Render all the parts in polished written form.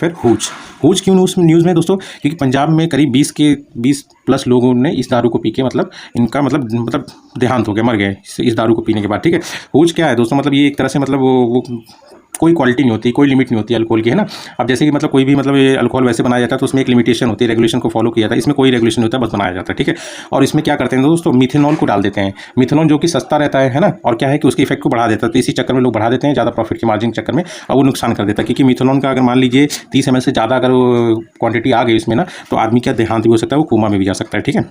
फिर हूच क्यों न्यूज़ में दोस्तों, क्योंकि पंजाब में करीब 20 प्लस लोगों ने इस दारू को पी के मतलब इनका मतलब देहांत हो गया, मर गए इस दारू को पीने के बाद, ठीक है। हूच क्या है दोस्तों, मतलब ये एक तरह से मतलब वो कोई क्वालिटी नहीं होती, कोई लिमिट नहीं होती अल्कोहल की, है ना। अब जैसे कि मतलब कोई भी मतलब ये अल्कोहल वैसे बनाया जाता है तो उसमें एक लिमिटेशन होती है, रेगुलेशन को फॉलो किया जाता है। इसमें कोई रेगुलेशन नहीं होता, बस बनाया जाता है, ठीक है। और इसमें क्या करते हैं दोस्तों, मिथेनॉल को डाल देते हैं। मिथेनॉल जो कि सस्ता रहता है ना, और क्या है कि उसके इफेक्ट को बढ़ा देता है, तो इसी चक्कर में लोग बढ़ा देते हैं ज़्यादा प्रॉफिट के मार्जिन के चक्कर में, और वो नुकसान कर देता है। क्योंकि मिथेनॉल का अगर मान लीजिए 30 ml से ज़्यादा अगर क्वांटिटी आ गई इसमें ना, तो आदमी का देहांत भी हो सकता है, वो कोमा में भी जा सकता है, ठीक है।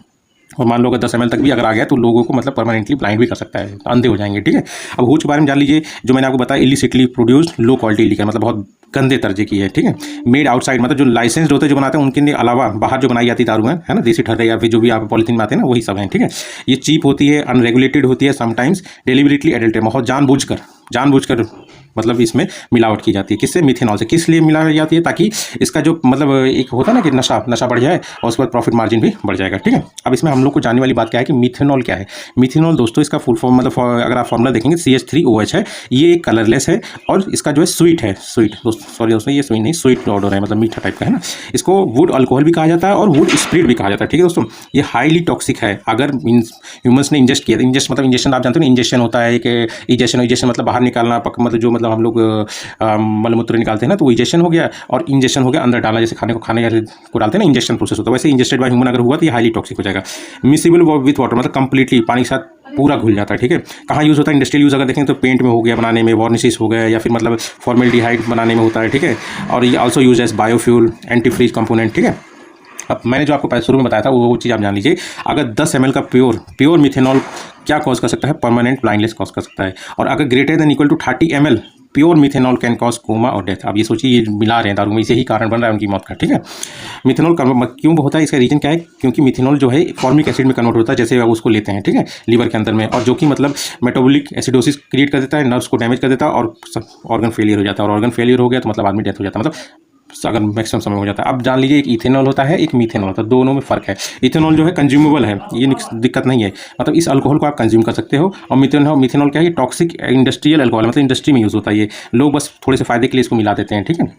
और मान लो अगर 10 ml तक भी अगर आ गया तो लोगों को मतलब परमानेंटली ब्लाइंड भी कर सकता है, अंधे हो जाएंगे, ठीक है। अब हूच के बारे में जान लीजिए, जो मैंने आपको बताया इलिसिटली प्रोड्यूस्ड लो क्वालिटी लिकर, मतलब बहुत गंदे दर्जे की है, ठीक है। मेड आउटसाइड, मतलब जो लाइसेंस्ड होते हैं जो बनाते हैं उनके अलावा बाहर जो बनाई जाती दारू है ना, देसी ठर्रे या फिर जो भी आप पॉलिथीन में आते हैं ना, वही सब हैं, ठीक है। ये चीप होती है, अनरेगुलेटेड होती है, समटाइम्स डेलिबरेटली एडल्ट्रेट, बहुत जानबूझकर मतलब इसमें मिलावट की जाती है। किससे? मिथेनॉल से। किस लिए मिलाई जाती है? ताकि इसका जो मतलब एक होता है ना कि नशा बढ़ जाए और उसके बाद प्रॉफिट मार्जिन भी बढ़ जाएगा, ठीक है। अब इसमें हम लोग को जानने वाली बात क्या है कि मिथेनॉल क्या है। मिथेनॉल दोस्तों इसका फुल फॉर्म मतलब अगर आप फॉर्मूला देखेंगे CH3OH है। ये एक कलरलेस है और इसका जो है स्वीट दोस्तों, ये स्वीट नहीं, स्वीट ऑर्डर है, मतलब मीठा टाइप का, है ना। इसको वुड अल्कोहल भी कहा जाता है और वुड स्प्रिट भी कहा जाता है, ठीक है दोस्तों। ये हाईली टॉक्सिक है अगर ह्यूमंस ने इंजेस्ट किया। मतलब इंजेक्शन आप जानते हो ना, इंजेक्शन होता है कि इजेशन मतलब बाहर निकालना, मतलब जो मतलब हम लोग मलमूत्र निकालते हैं ना, तो वो इंजेक्शन हो गया, और इंजेक्शन हो गया अंदर डालना, जैसे खाने को डालते हैं ना, इंजेक्शन प्रोसेस होता है। वैसे इंजेस्टेड बाय ह्यूमन अगर हुआ तो ये हाईली टॉक्सिक हो जाएगा। मिसिबल विथ वाटर, मतलब कंप्लीटली पानी के साथ पूरा घुल जाता है, ठीक है। कहाँ यूज़ होता है? इंडस्ट्रियल यूज़ अगर देखें तो पेंट में हो गया बनाने में, वार्निशेस हो गया, या फिर मतलब फॉर्मेल्डिहाइड बनाने में होता है, ठीक है। और ये also use as biofuel, anti freeze component, ठीक है। अब मैंने जो आपको शुरू में बताया था वो चीज़ आप जान लीजिए। अगर 10 ml का प्योर मिथेनॉल क्या कॉज कर सकता है? परमानेंट ब्लाइंडनेस कॉज कर सकता है। और अगर greater than equal to 30 ml pure methanol can cause coma और डेथ। अब ये सोचिए, ये मिला रहे हैं दारू में, इसे ही कारण बन रहा है उनकी मौत का, ठीक है। मिथेनॉल क्यों होता है? इसका रीजन क्या है? क्योंकि मिथेनॉल जो है फॉर्मिक एसिड में कन्वर्ट होता है, जैसे आप उसको लेते हैं, ठीक है, लीवर के अंदर में, और जो कि मतलब मेटाबॉलिक एसिडोसिस क्रिएट कर देता है, नर्व्स को डैमेज कर देता है, और ऑर्गन फेलियर हो जाता है। और ऑर्गन फेलियर हो गया तो मतलब आदमी डेथ हो जाता है, मतलब अगर मैक्सिमम समय हो जाता है। अब जान लीजिए, एक इथेनॉल होता है, एक मिथेनॉल होता है, दोनों में फ़र्क है। इथेनॉल जो है कंज्यूमेबल है, ये दिक्कत नहीं है, मतलब इस अल्कोहल को आप कंज्यूम कर सकते हो। और मिथेनॉल क्या है? टॉक्सिक इंडस्ट्रियल अल्कोहल, मतलब इंडस्ट्री में यूज़ होता है। ये लोग बस थोड़े से फायदे के लिए इसको मिला देते हैं, ठीक है।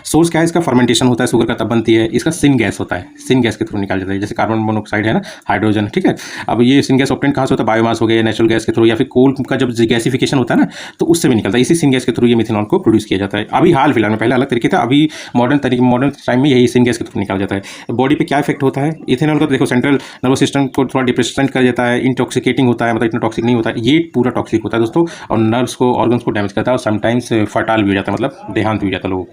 सोर्स क्या है इसका? फर्मेंटेशन होता है, शुगर का तब बनती है। इसका सिन गैस होता है, सिन गैस के थ्रू निकाल जाता है, जैसे कार्बन मोनोऑक्साइड है ना, हाइड्रोजन, ठीक है। अब ये सिन गैस ऑब्टेन कहाँ से होता है? बायोमास हो गया, नेचुरल गैस के थ्रू, या फिर कोल का जब गैसिफिकेशन होता है ना, तो उससे भी निकलता है। इसी सिन गैस के थ्रू ये मिथेनॉल को प्रोड्यूस किया जाता है। अभी हाल फिलहाल में, पहले अलग तरीके था, अभी मॉडर्न टाइम में यही सिन गैस के थ्रू निकाला जाता है। बॉडी पे क्या इफेक्ट होता है इथेनॉल का? देखो, सेंट्रल नर्वस सिस्टम को थोड़ा डिप्रेशन कर देता है, इंटॉक्सिकेटिंग होता है, मतलब इतना टॉक्सिक नहीं होता है, ये पूरा टॉक्सिक होता है दोस्तों, और नर्व्स को, ऑर्गन्स को डैमेज करता है, और समटाइम्स फर्टाइल भी हो जाता है, मतलब देहांत भी हो जाता है लोगों को।